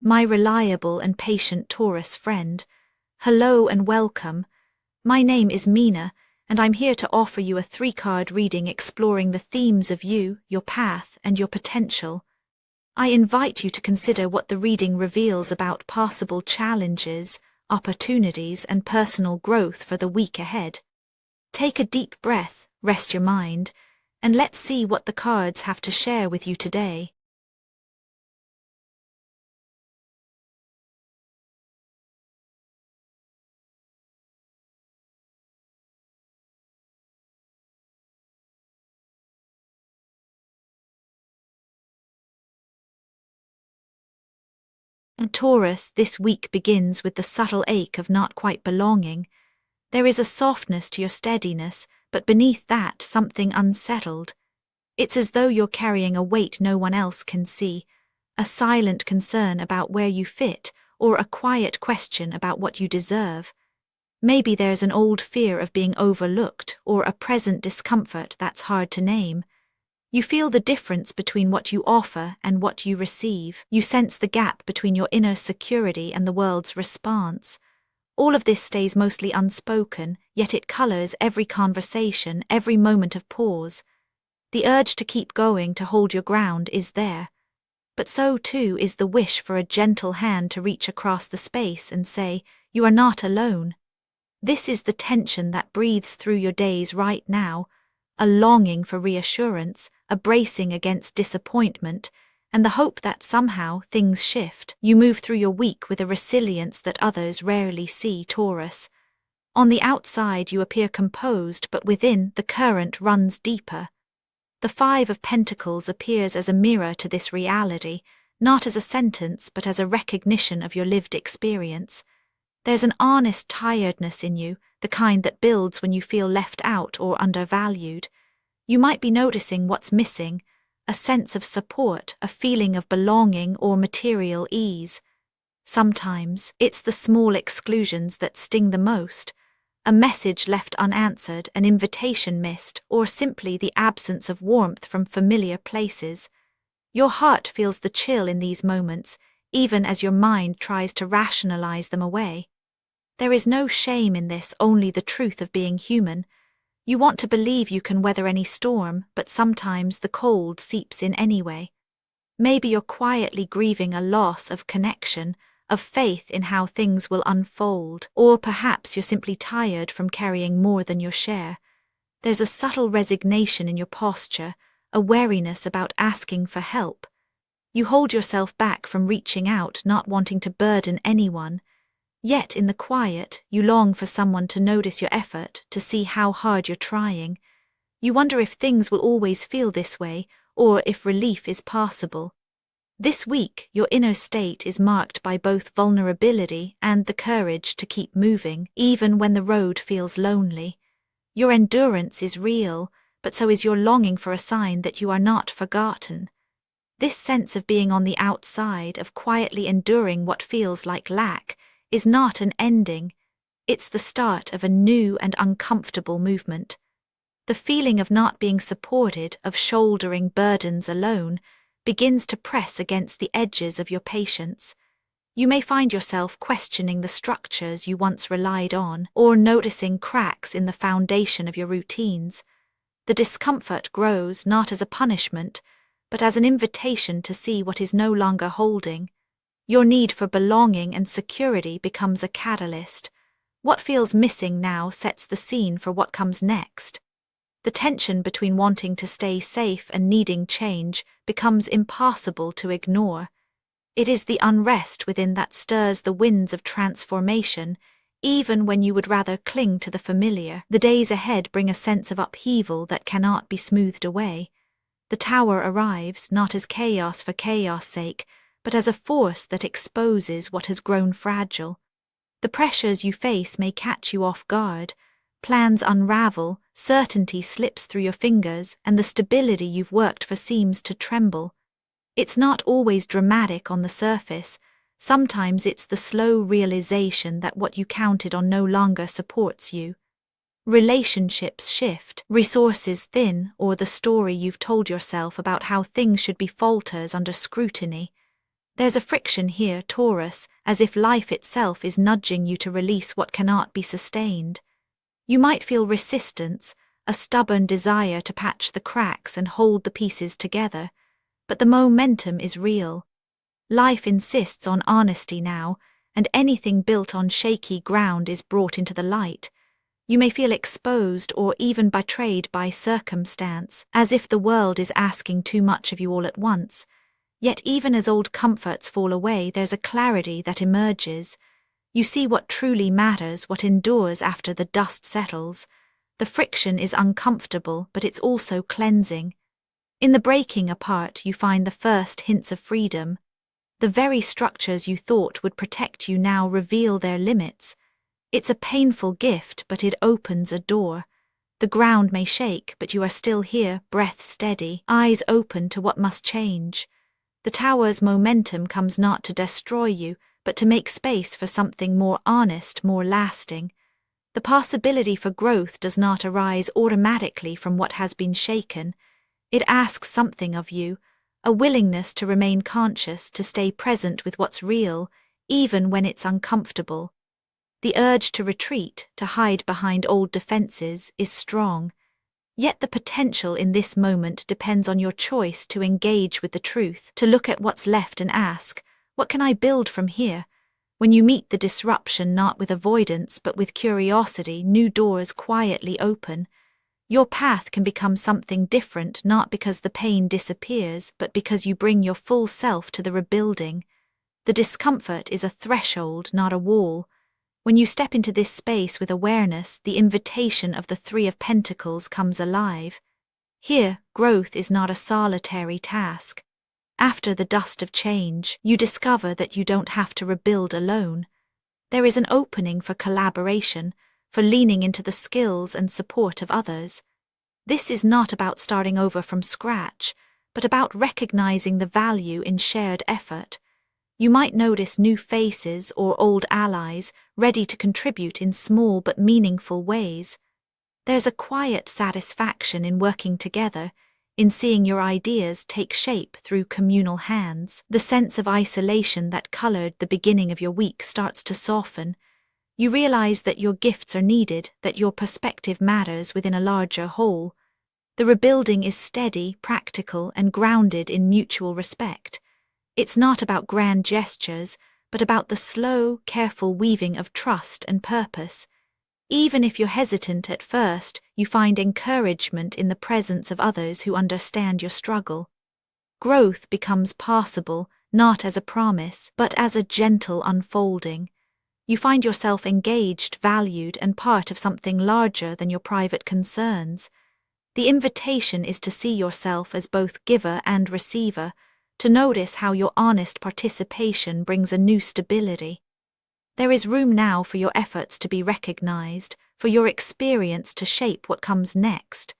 my reliable and patient Taurus friend. Hello and welcome. My name is Mina, and I'm here to offer you a 3-card reading exploring the themes of you, your path, and your potential. I invite you to consider what the reading reveals about possible challenges, opportunities, and personal growth for the week ahead. Take a deep breath, rest your mind, and let's see what the cards have to share with you today. And Taurus, this week begins with the subtle ache of not quite belonging. There is a softness to your steadiness, but beneath that something unsettled. It's as though you're carrying a weight no one else can see, a silent concern about where you fit, or a quiet question about what you deserve. Maybe there's an old fear of being overlooked, or a present discomfort that's hard to name. You feel the difference between what you offer and what you receive. You sense the gap between your inner security and the world's response. All of this stays mostly unspoken, yet it colors every conversation, every moment of pause. The urge to keep going, to hold your ground, is there. But so too is the wish for a gentle hand to reach across the space and say, "You are not alone." This is the tension that breathes through your days right now, a longing for reassurance, a bracing against disappointment, and the hope that somehow things shift. You move through your week with a resilience that others rarely see, Taurus. On the outside you appear composed, but within the current runs deeper. The 5 of Pentacles appears as a mirror to this reality, not as a sentence but as a recognition of your lived experience. There's an honest tiredness in you, the kind that builds when you feel left out or undervalued. You might be noticing what's missing, a sense of support, a feeling of belonging or material ease. Sometimes it's the small exclusions that sting the most, a message left unanswered, an invitation missed, or simply the absence of warmth from familiar places. Your heart feels the chill in these moments, even as your mind tries to rationalize them away. There is no shame in this, only the truth of being human. You want to believe you can weather any storm, but sometimes the cold seeps in anyway. Maybe you're quietly grieving a loss of connection, of faith in how things will unfold, or perhaps you're simply tired from carrying more than your share. There's a subtle resignation in your posture, a wariness about asking for help. You hold yourself back from reaching out, not wanting to burden anyone. Yet in the quiet, you long for someone to notice your effort, to see how hard you're trying. You wonder if things will always feel this way, or if relief is possible. This week, your inner state is marked by both vulnerability and the courage to keep moving, even when the road feels lonely. Your endurance is real, but so is your longing for a sign that you are not forgotten. This sense of being on the outside, of quietly enduring what feels like lack, is not an ending. It's the start of a new and uncomfortable movement. The feeling of not being supported, of shouldering burdens alone, begins to press against the edges of your patience. You may find yourself questioning the structures you once relied on, or noticing cracks in the foundation of your routines. The discomfort grows not as a punishment, but as an invitation to see what is no longer holding. Your need for belonging and security becomes a catalyst. What feels missing now sets the scene for what comes next. The tension between wanting to stay safe and needing change becomes impossible to ignore. It is the unrest within that stirs the winds of transformation, even when you would rather cling to the familiar. The days ahead bring a sense of upheaval that cannot be smoothed away. The tower arrives not as chaos for chaos' sake, but as a force that exposes what has grown fragile. The pressures you face may catch you off guard. Plans unravel, certainty slips through your fingers, and the stability you've worked for seems to tremble. It's not always dramatic on the surface. Sometimes it's the slow realization that what you counted on no longer supports you. Relationships shift, resources thin, or the story you've told yourself about how things should be falters under scrutiny. There's a friction here, Taurus, as if life itself is nudging you to release what cannot be sustained. You might feel resistance, a stubborn desire to patch the cracks and hold the pieces together, but the momentum is real. Life insists on honesty now, and anything built on shaky ground is brought into the light. You may feel exposed or even betrayed by circumstance, as if the world is asking too much of you all at once. Yet even as old comforts fall away, there's a clarity that emerges. You see what truly matters, what endures after the dust settles. The friction is uncomfortable, but it's also cleansing. In the breaking apart, you find the first hints of freedom. The very structures you thought would protect you now reveal their limits. It's a painful gift, but it opens a door. The ground may shake, but you are still here, breath steady, eyes open to what must change. The tower's momentum comes not to destroy you, but to make space for something more honest, more lasting. The possibility for growth does not arise automatically from what has been shaken. It asks something of you, a willingness to remain conscious, to stay present with what's real, even when it's uncomfortable. The urge to retreat, to hide behind old defenses, is strong. Yet the potential in this moment depends on your choice to engage with the truth, to look at what's left and ask, what can I build from here? When you meet the disruption not with avoidance but with curiosity, new doors quietly open. Your path can become something different, not because the pain disappears, but because you bring your full self to the rebuilding. The discomfort is a threshold, not a wall. When you step into this space with awareness, the invitation of the Three of Pentacles comes alive. Here, growth is not a solitary task. After the dust of change, you discover that you don't have to rebuild alone. There is an opening for collaboration, for leaning into the skills and support of others. This is not about starting over from scratch, but about recognizing the value in shared effort. You might notice new faces or old allies ready to contribute in small but meaningful ways. There's a quiet satisfaction in working together, in seeing your ideas take shape through communal hands. The sense of isolation that colored the beginning of your week starts to soften. You realize that your gifts are needed, that your perspective matters within a larger whole. The rebuilding is steady, practical, and grounded in mutual respect. It's not about grand gestures, but about the slow, careful weaving of trust and purpose. Even if you're hesitant at first, you find encouragement in the presence of others who understand your struggle. Growth becomes possible, not as a promise, but as a gentle unfolding. You find yourself engaged, valued, and part of something larger than your private concerns. The invitation is to see yourself as both giver and receiver, to notice how your honest participation brings a new stability. There is room now for your efforts to be recognized, for your experience to shape what comes next.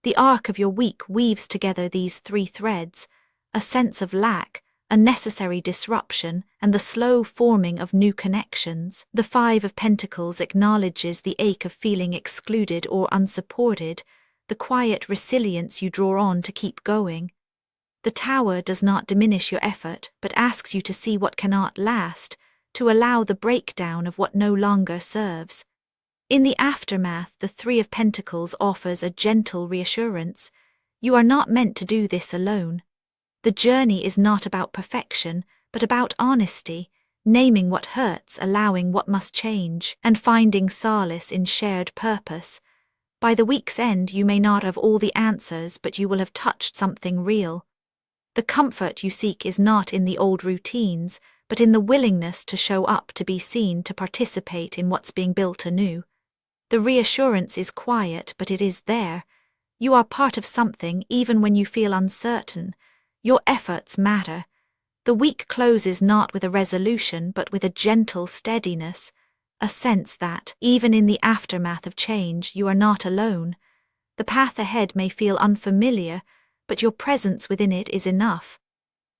The arc of your week weaves together these three threads: a sense of lack, a necessary disruption, and the slow forming of new connections. The Five of Pentacles acknowledges the ache of feeling excluded or unsupported, the quiet resilience you draw on to keep going. The Tower does not diminish your effort, but asks you to see what cannot last, to allow the breakdown of what no longer serves. In the aftermath, the Three of Pentacles offers a gentle reassurance. You are not meant to do this alone. The journey is not about perfection, but about honesty, naming what hurts, allowing what must change, and finding solace in shared purpose. By the week's end, you may not have all the answers, but you will have touched something real. The comfort you seek is not in the old routines, but in the willingness to show up, to be seen, to participate in what's being built anew. The reassurance is quiet, but it is there. You are part of something, even when you feel uncertain. Your efforts matter. The week closes not with a resolution, but with a gentle steadiness, a sense that, even in the aftermath of change, you are not alone. The path ahead may feel unfamiliar, but your presence within it is enough.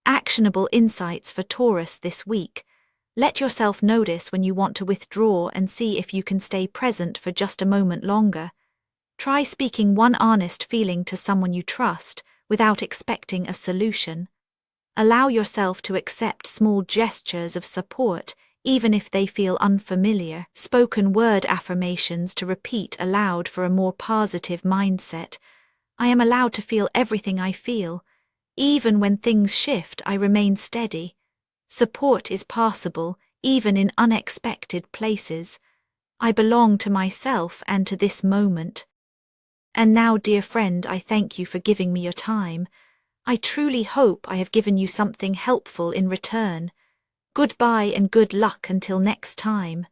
Actionable insights for Taurus this week. Let yourself notice when you want to withdraw and see if you can stay present for just a moment longer. Try speaking one honest feeling to someone you trust without expecting a solution. Allow yourself to accept small gestures of support, even if they feel unfamiliar. Spoken word affirmations to repeat aloud for a more positive mindset. I am allowed to feel everything I feel. Even when things shift, I remain steady. Support is possible, even in unexpected places. I belong to myself and to this moment. And now, dear friend, I thank you for giving me your time. I truly hope I have given you something helpful in return. Goodbye and good luck until next time.